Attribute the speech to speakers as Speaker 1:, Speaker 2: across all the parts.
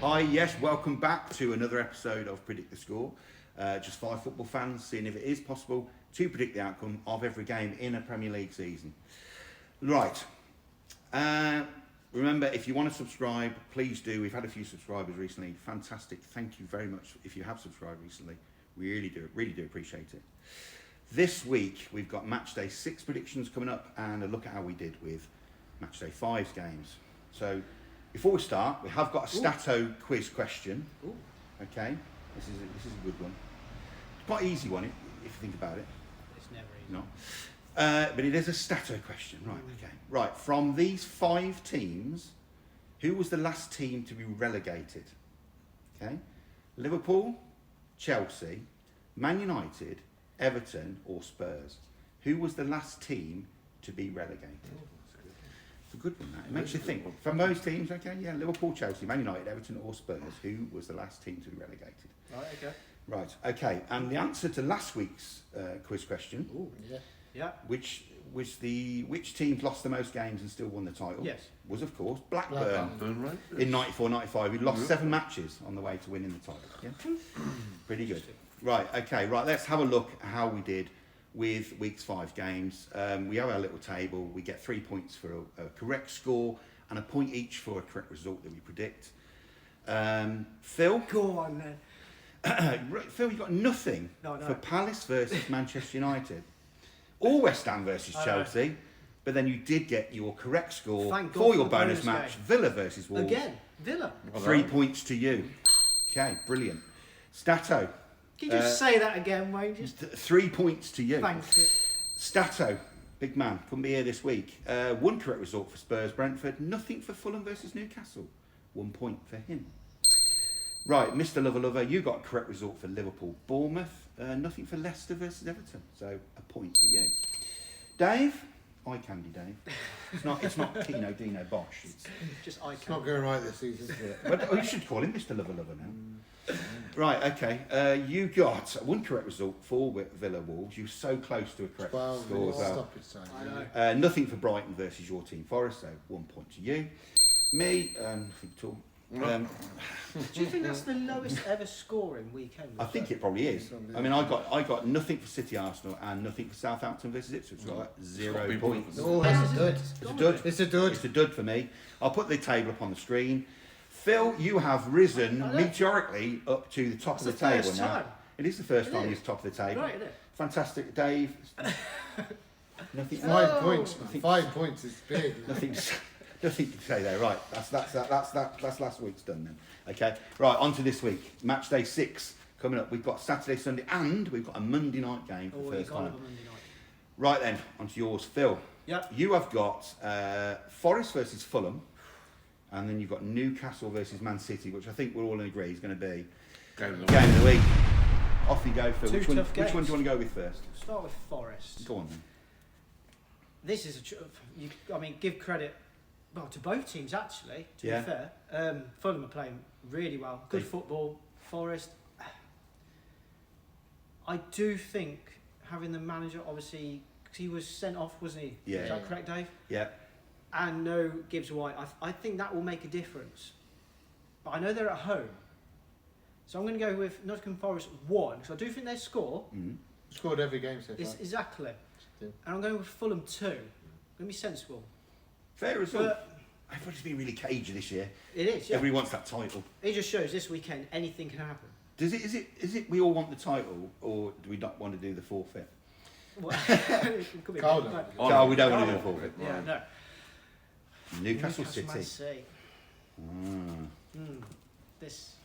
Speaker 1: Hi, yes, welcome back to another episode of Predict the Score. Just 5 football fans seeing if it is possible to predict the outcome of every game in a Premier League season. Right. Remember, if you want to subscribe, please do. We've had a few subscribers recently. Fantastic. Thank you very much if you have subscribed recently. We really do appreciate it. This week, we've got Matchday 6 predictions coming up and a look at how we did with Matchday 5's games. So, before we start, we have got a Stato quiz question. Ooh. Okay, this is a good one. Quite an easy one if you think about it.
Speaker 2: It's never easy.
Speaker 1: No, but it is a Stato question, right? Okay, right. From these 5 teams, who was the last team to be relegated? Okay, Liverpool, Chelsea, Man United, Everton, or Spurs? Who was the last team to be relegated? It's a good one, that. It makes you think. From those teams, okay, yeah, Liverpool, Chelsea, Man United, Everton or Spurs, who was the last team to be relegated?
Speaker 2: Right, okay.
Speaker 1: Right, okay, and the answer to last week's quiz question, which teams lost the most games and still won the title, was of course Blackburn right? In 94-95, who lost 7 matches on the way to winning the title. Yeah? Pretty good. Right, okay, right, let's have a look at how we did with week's 5 games. We have our little table. We get 3 points for a correct score and a point each for a correct result that we predict. Phil?
Speaker 2: Go on then.
Speaker 1: Phil, you got nothing for Palace versus Manchester United or West Ham versus Chelsea, but then you did get your correct score for your bonus match, Villa versus Wolves.
Speaker 2: Again, Villa.
Speaker 1: 3 points to you. Okay, brilliant. Stato.
Speaker 2: Can you just say that again, Wayne? Just
Speaker 1: 3 points to you.
Speaker 2: Thank you.
Speaker 1: Stato, big man, couldn't be here this week. 1 correct result for Spurs Brentford. Nothing for Fulham versus Newcastle. 1 point for him. Right, Mr. Lover, you got a correct result for Liverpool Bournemouth. Nothing for Leicester versus Everton. So a point for you. Dave, eye candy, Dave. It's not Kino Dino Bosch. It's
Speaker 2: just eye candy.
Speaker 3: It's not going right this season, is it?
Speaker 1: But you should call him Mr. Lover now. Right, okay. You got 1 correct result for Villa Wolves. You were so close to a correct score as well.
Speaker 2: I know.
Speaker 1: Nothing for Brighton versus your team Forest, so 1 point to you. Me, nothing at all.
Speaker 2: Do you think that's the lowest ever scoring weekend?
Speaker 1: I think it probably is. I mean, I got nothing for City Arsenal and nothing for Southampton versus Ipswich. Right, 0 points.
Speaker 3: Oh, it's a dud.
Speaker 1: It's a dud. It's a dud for me. I'll put the table up on the screen. Phil, you have risen meteorically up to the top of the table now. It is the first time you're top of the table.
Speaker 2: Right, isn't it?
Speaker 1: Fantastic, Dave. Nothing.
Speaker 3: 5 points. 5 points is big.
Speaker 1: Nothing to say there. Right, that's last week's done then. Okay, right, on to this week. Match day 6 coming up. We've got Saturday, Sunday, and we've got a Monday night game for the first time. Right then, on to yours, Phil.
Speaker 2: Yep.
Speaker 1: You have got Forest versus Fulham, and then you've got Newcastle versus Man City, which I think we're all in agree is going to be game of the week. Off you go, Phil. Which one do you want to go with first?
Speaker 2: Start with Forest.
Speaker 1: Go on then.
Speaker 2: This is give credit. Well, to both teams actually, to be fair. Fulham are playing really well. Good football. Forest. I do think having the manager, obviously, because he was sent off, wasn't he?
Speaker 1: Yeah.
Speaker 2: Is that correct, Dave?
Speaker 1: Yeah.
Speaker 2: And no Gibbs White. I think that will make a difference. But I know they're at home. So I'm going to go with Nottingham Forest 1, because I do think they score.
Speaker 1: Mm-hmm.
Speaker 3: Scored every game so far.
Speaker 2: Exactly. And I'm going with Fulham 2. I'm going to be sensible.
Speaker 1: Fair result. Everybody's been really cagey this year.
Speaker 2: It is, yeah.
Speaker 1: Everybody wants that title.
Speaker 2: It just shows this weekend anything can happen.
Speaker 1: Is it we all want the title, or do we not want to do the forfeit?
Speaker 2: Well,
Speaker 1: Carl, we don't want to do the forfeit.
Speaker 2: Yeah, no.
Speaker 1: Newcastle City.
Speaker 2: Man City. This.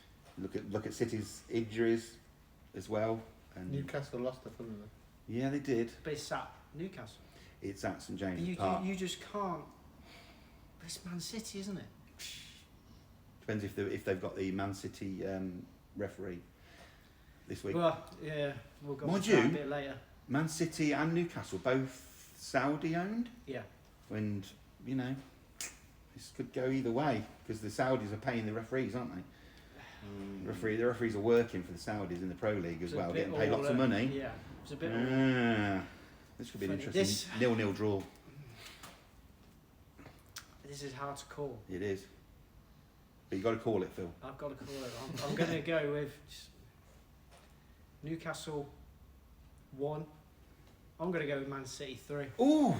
Speaker 1: Look at City's injuries as well. And
Speaker 3: Newcastle lost to Fulham.
Speaker 1: Yeah, they did.
Speaker 2: But it's at Newcastle.
Speaker 1: It's at St James's Park.
Speaker 2: You just can't. But it's Man City, isn't it?
Speaker 1: Depends if they've got the Man City referee this week.
Speaker 2: Well, yeah, we'll go on
Speaker 1: that
Speaker 2: a bit later.
Speaker 1: Man City and Newcastle both Saudi owned.
Speaker 2: Yeah.
Speaker 1: And this could go either way because the Saudis are paying the referees, aren't they? The referees are working for the Saudis in the Pro League as well, getting paid lots of money.
Speaker 2: Yeah, it's a bit.
Speaker 1: This could be an interesting 0-0 draw.
Speaker 2: This is hard to call.
Speaker 1: It is. But you got to call it, Phil.
Speaker 2: I've got to call it. I'm going to go with Newcastle 1. I'm going to go with Man City 3.
Speaker 1: Ooh,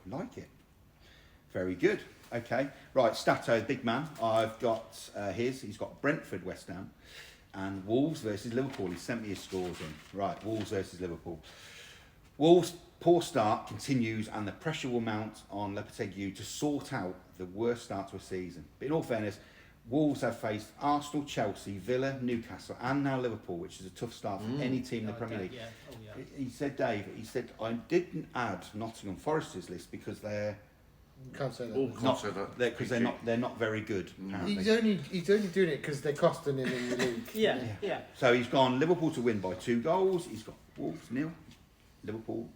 Speaker 1: like it. Very good. Okay. Right, Stato, the big man. I've got his. He's got Brentford, West Ham, and Wolves versus Liverpool. He sent me his scores in. Right, Wolves versus Liverpool. Wolves' poor start continues, and the pressure will mount on Lopetegui to sort out the worst start to a season. But in all fairness, Wolves have faced Arsenal, Chelsea, Villa, Newcastle, and now Liverpool, which is a tough start for any team in the Premier League.
Speaker 2: Yeah. Oh, yeah.
Speaker 1: He said, Dave, I didn't add Nottingham Forest's list because they're
Speaker 3: Can't say that.
Speaker 1: not because they're not very good. Apparently.
Speaker 3: He's only doing it because they're costing him in the league.
Speaker 2: Yeah.
Speaker 1: So he's gone Liverpool to win by 2 goals. He's got Wolves 0, Liverpool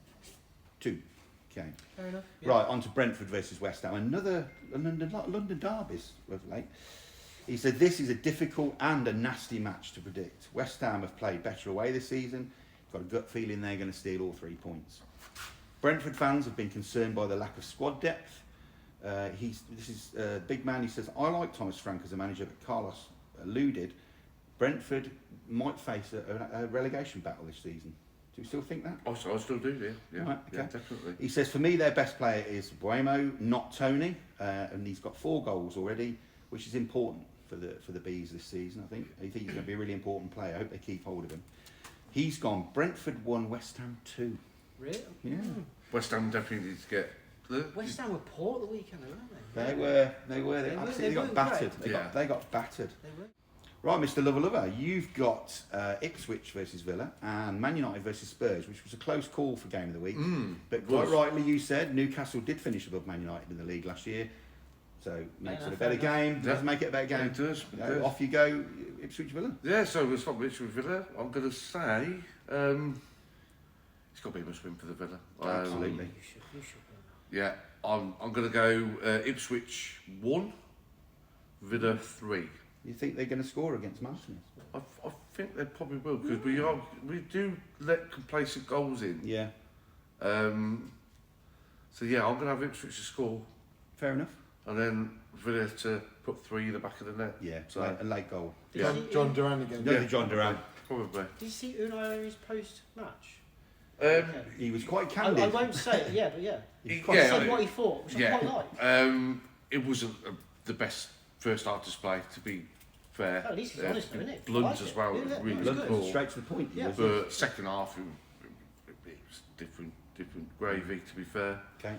Speaker 1: 2. Okay.
Speaker 2: Fair enough. Yeah.
Speaker 1: Right, on to Brentford versus West Ham. Another London derbies was late. He said this is a difficult and a nasty match to predict. West Ham have played better away this season. Got a gut feeling they're going to steal all 3 points. Brentford fans have been concerned by the lack of squad depth. This is big man. He says, I like Thomas Frank as a manager, but Carlos alluded Brentford might face a relegation battle this season. Do you still think that?
Speaker 4: I still do, yeah.
Speaker 1: Right, okay.
Speaker 4: Yeah, definitely.
Speaker 1: He says, for me, their best player is Buemo, not Tony, and he's got 4 goals already, which is important for the Bees this season, I think. I think he's going to be a really important player. I hope they keep hold of him. He's gone Brentford 1, West Ham 2.
Speaker 2: Really?
Speaker 1: Yeah.
Speaker 4: West Ham definitely need to get...
Speaker 2: West Ham were poor at the weekend, weren't they?
Speaker 1: They absolutely got battered. They got battered.
Speaker 2: They were.
Speaker 1: Right, Mr. Lover, you've got Ipswich versus Villa and Man United versus Spurs, which was a close call for Game of the Week. But quite rightly you said Newcastle did finish above Man United in the league last year, so makes it a better game. Does make it a better game.
Speaker 4: It does.
Speaker 1: Off you go, Ipswich Villa.
Speaker 4: Yeah, so we'll stop Ipswich Villa. I'm going to say it's got to be a must-win for the Villa.
Speaker 1: Absolutely.
Speaker 2: You should.
Speaker 4: Yeah, I'm going to go Ipswich 1, Villa 3.
Speaker 1: You think they're going to score against Martinez?
Speaker 4: I think they probably will because we do let complacent goals in.
Speaker 1: Yeah.
Speaker 4: So yeah, I'm going to have Ipswich to score.
Speaker 1: Fair enough.
Speaker 4: And then Villa to put 3 in the back of the net.
Speaker 1: Yeah,
Speaker 4: So
Speaker 1: a late goal.
Speaker 3: John Duran again.
Speaker 1: Another John Duran.
Speaker 4: Probably.
Speaker 2: Did you see Unai Emery's post-match?
Speaker 1: He was quite candid.
Speaker 2: I won't say it, but yeah.
Speaker 1: He
Speaker 2: said what he thought, which I quite like.
Speaker 4: It wasn't the best first half display, to be fair.
Speaker 2: At least he's honest, isn't it?
Speaker 4: Blunt as well, really
Speaker 2: good.
Speaker 4: cool.
Speaker 1: Straight to the point.
Speaker 2: Yeah.
Speaker 4: But second half, it was different gravy, to be fair.
Speaker 1: Okay.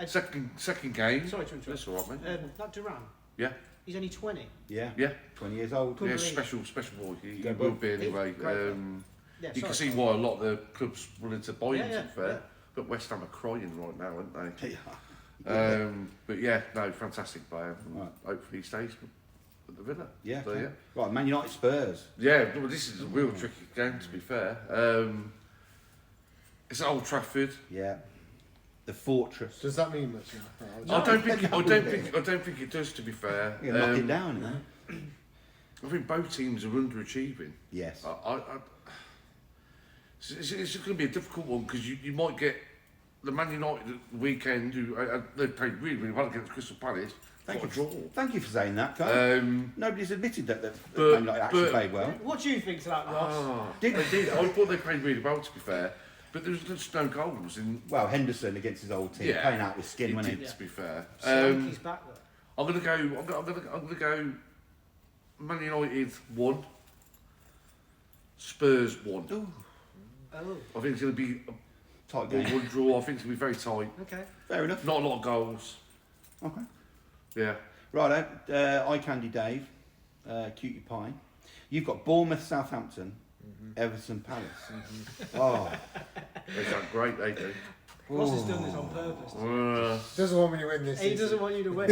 Speaker 4: Second game.
Speaker 2: Sorry to interrupt.
Speaker 4: That's all right, mate.
Speaker 2: That Duran.
Speaker 4: Yeah.
Speaker 2: He's only 20.
Speaker 1: Yeah.
Speaker 4: Yeah.
Speaker 1: 20 years old.
Speaker 4: Yeah, special boy. He
Speaker 1: Go
Speaker 4: will
Speaker 1: Bull.
Speaker 4: be anyway.
Speaker 2: Yeah,
Speaker 4: You can see why a lot of the clubs willing to buy him, to be fair.
Speaker 2: Yeah.
Speaker 4: But West Ham are crying right now, aren't they?
Speaker 1: Yeah.
Speaker 4: But yeah, no, fantastic player.
Speaker 1: Right.
Speaker 4: Hopefully he stays at the Villa.
Speaker 1: Yeah,
Speaker 4: So,
Speaker 1: okay.
Speaker 4: yeah.
Speaker 1: Right, Man United Spurs.
Speaker 4: Yeah, well, this is a real tricky game, to be fair. It's at Old Trafford.
Speaker 1: Yeah. The Fortress.
Speaker 3: Does that mean much now?
Speaker 4: I don't think it does, to be fair.
Speaker 1: You're knock it down, isn't it?
Speaker 4: I think both teams are underachieving.
Speaker 1: Yes.
Speaker 4: It's going to be a difficult one because you might get the Man United weekend who they played really well against Crystal Palace. Got a draw.
Speaker 1: Thank you for saying that, Carl. Nobody's admitted that Man United actually played well.
Speaker 2: What do you think to that, Ross?
Speaker 4: They did. I thought they played really well, to be fair. But there was just no goals.
Speaker 1: Well, Henderson against his old team, playing out with skin, wasn't he?
Speaker 4: To be fair.
Speaker 2: He's back though.
Speaker 4: I'm gonna go Man United 1, Spurs 1.
Speaker 2: Oh.
Speaker 4: I think it's going to be
Speaker 1: Tight
Speaker 4: a
Speaker 1: game.
Speaker 4: 1 draw. I think it's going to be very tight.
Speaker 2: Okay.
Speaker 1: Fair enough.
Speaker 4: Not a lot of goals.
Speaker 1: Okay.
Speaker 4: Yeah.
Speaker 1: Right, Eye Candy Dave, Cutie Pie. You've got Bournemouth, Southampton, Everton, Palace. Oh.
Speaker 4: They sound great, they do.
Speaker 2: Ross has done this on purpose.
Speaker 3: Doesn't want me to win this.
Speaker 2: He doesn't want you to win.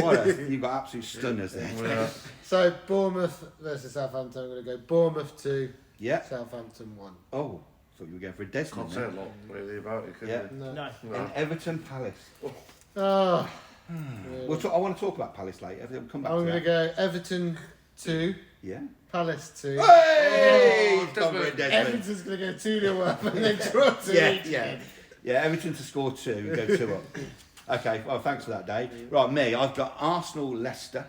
Speaker 1: You've got absolute stunners there.
Speaker 3: So Bournemouth versus Southampton. I'm going to go Bournemouth 2,
Speaker 1: Yeah.
Speaker 3: Southampton 1.
Speaker 1: Oh, thought you were going for a Desmond.
Speaker 4: Can't say a lot really about it, can
Speaker 1: Yeah.
Speaker 4: you?
Speaker 3: No.
Speaker 2: No.
Speaker 1: And Everton, Palace.
Speaker 3: Oh,
Speaker 1: I want to talk about Palace later. We'll come back
Speaker 3: I'm
Speaker 1: to
Speaker 3: going to
Speaker 1: that.
Speaker 3: go Everton 2,
Speaker 1: Yeah.
Speaker 3: Palace 2.
Speaker 1: Hey!
Speaker 4: Desmond.
Speaker 3: Everton's going to go 2-0 up and then draw 2
Speaker 1: Yeah, Everton to score 2, go 2 up. Okay, well, thanks for that, Dave. Right, me, I've got Arsenal, Leicester,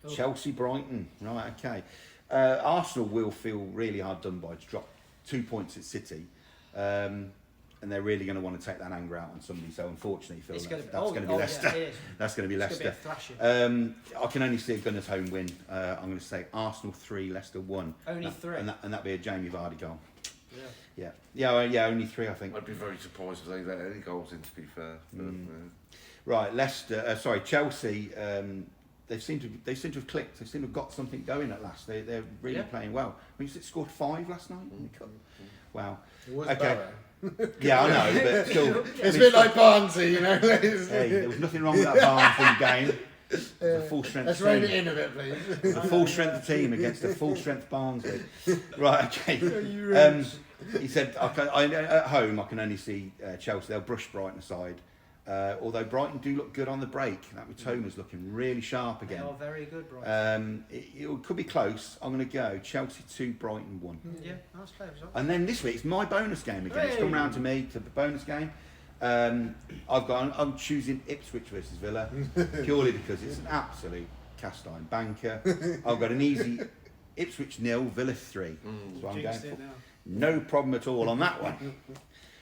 Speaker 1: Chelsea, Brighton. Right, okay. Arsenal will feel really hard done by to drop 2 points at City. And they're really going to want to take that anger out on somebody. So unfortunately, Phil, that's going to be Leicester.
Speaker 2: Yeah,
Speaker 1: that's going to be Leicester. I can only see a Gunners home win. I'm going to say Arsenal 3, Leicester 1.
Speaker 2: Only 3?
Speaker 1: And that'd be a Jamie Vardy goal.
Speaker 2: Yeah.
Speaker 1: Only 3, I think.
Speaker 4: I'd be very surprised if they let any goals in, to be fair.
Speaker 1: Right, Chelsea. They seem to have clicked. They seem to have got something going at last. They're really playing well. I mean, it scored 5 last night in the cup. Wow.
Speaker 3: It was
Speaker 1: okay.
Speaker 3: Barrow.
Speaker 1: Yeah, I know, but still.
Speaker 3: It's a bit like Barnsley, you know.
Speaker 1: Hey, there was nothing wrong with that Barnsley game. A full strength.
Speaker 3: Let's rein it in a bit, please.
Speaker 1: A full strength team against a full strength Barnsley. Right, okay. He said, at home I can only see Chelsea. They'll brush Brighton aside. Although Brighton do look good on the break. That Mitoma's looking really sharp again.
Speaker 2: They are very good, Brighton.
Speaker 1: It could be close. I'm going to go Chelsea 2, Brighton 1.
Speaker 2: Yeah, nice play result.
Speaker 1: And then this week it's my bonus game again. It's come round to me to the bonus game. I'm choosing Ipswich versus Villa purely because it's an absolute cast iron banker. I've got an easy Ipswich 0, Villa 3. So I'm going for no problem at all on that one.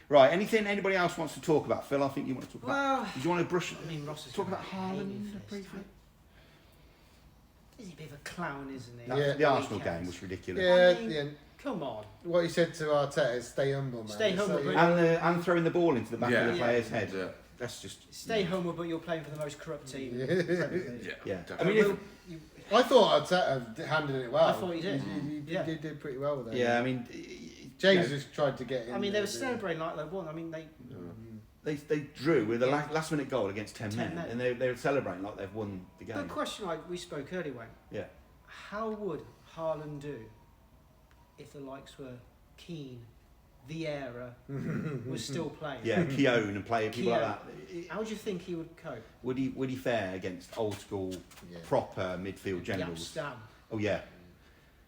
Speaker 1: Right, anything anybody else wants to talk about? Phil, I think you want to talk about. Do you want to brush?
Speaker 2: I mean, Ross is
Speaker 1: talk about Haaland briefly.
Speaker 2: He's a bit of a clown, isn't he?
Speaker 1: The Arsenal game was ridiculous.
Speaker 3: Yeah,
Speaker 2: I mean, come on.
Speaker 3: What he said to Arteta is stay humble, man.
Speaker 2: Stay humble, but
Speaker 1: and throwing the ball into the back of the player's head.
Speaker 4: Yeah.
Speaker 1: That's just.
Speaker 2: Stay humble, but you're playing for the most corrupt team.
Speaker 1: Yeah.
Speaker 4: I
Speaker 1: mean,
Speaker 3: I thought Arteta handled it well.
Speaker 2: I thought he did.
Speaker 3: He did pretty well with it.
Speaker 1: Yeah, I mean,
Speaker 3: James just tried to get in.
Speaker 2: I mean, they were celebrating like they won. I mean,
Speaker 1: they drew with a last minute goal against 10 men, and they were celebrating like they've won the game.
Speaker 2: The question we spoke earlier, Wayne.
Speaker 1: Yeah.
Speaker 2: How would Haaland do if the likes were Keane, Vieira was still playing?
Speaker 1: Yeah, Keown and people like that.
Speaker 2: How do you think he would cope?
Speaker 1: Would he fare against old school proper midfield generals? Oh yeah.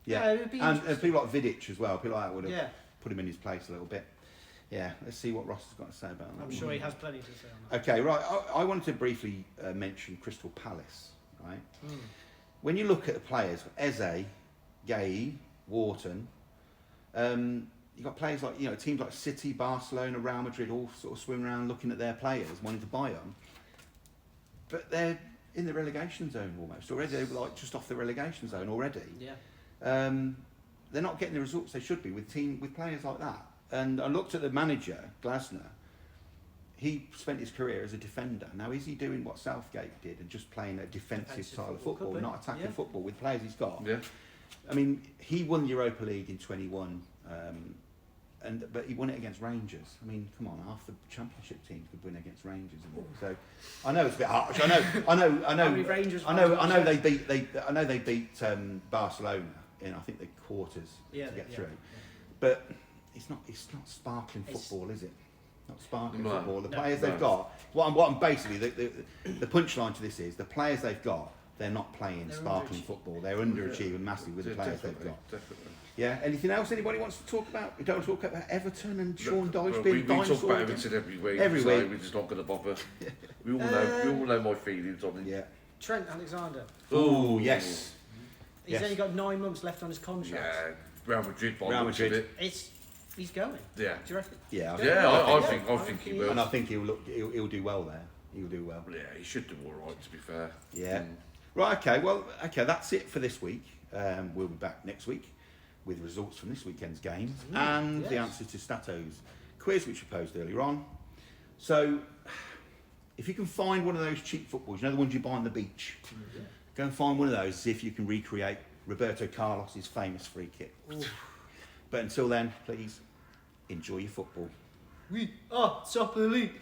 Speaker 1: Yeah, and people like Vidic as well. People like that would have put him in his place a little bit. Yeah, let's see what Ross has got to say about that.
Speaker 2: I'm sure he has plenty to say on that.
Speaker 1: Okay, right. I wanted to briefly mention Crystal Palace. Right, when you look at the players, Eze, Gay, Wharton, you've got players like teams like City, Barcelona, Real Madrid, all sort of swimming around looking at their players, wanting to buy them, but they're in the relegation zone almost already. They're like just off the relegation zone already.
Speaker 2: Yeah.
Speaker 1: They're not getting the results they should be with players like that. And I looked at the manager, Glasner. He spent his career as a defender. Now, is he doing what Southgate did and just playing a defensive style of football, not attacking football with players he's got?
Speaker 4: Yeah.
Speaker 1: I mean, he won the Europa League in 21, but he won it against Rangers. I mean, come on, half the Championship teams could win against Rangers. So I know it's a bit harsh. I know they beat Barcelona in I think the quarters to get through. But it's not sparkling football, is it? Not sparkling football. The players they've got. What I'm basically the punchline to this is the players they've got. They're not playing sparkling football. They're underachieving massively with the players they've got.
Speaker 4: Definitely.
Speaker 1: Yeah. Anything else anybody wants to talk about? We don't want to talk about Everton and Sean Dyche
Speaker 4: We
Speaker 1: being dinosaur.
Speaker 4: talk about Everton every week. We're just not going to bother. We all know my feelings on it.
Speaker 1: Yeah.
Speaker 2: Trent Alexander.
Speaker 1: Oh yes.
Speaker 2: He's only got 9 months left on his contract.
Speaker 4: Yeah. Real Madrid.
Speaker 2: He's going.
Speaker 4: Yeah.
Speaker 2: Do you reckon?
Speaker 1: Yeah.
Speaker 4: I think he will.
Speaker 1: And I think he'll do well there. He'll do well.
Speaker 4: Yeah, he should do all right. To be fair.
Speaker 1: Yeah. Right. Okay. Well. Okay. That's it for this week. We'll be back next week with results from this weekend's games and the answer to Stato's quiz, which we posed earlier on. So, if you can find one of those cheap footballs, the ones you buy on the beach, go and find one of those. See if you can recreate Roberto Carlos's famous free kick. But until then, please enjoy your football.
Speaker 2: Top of the league.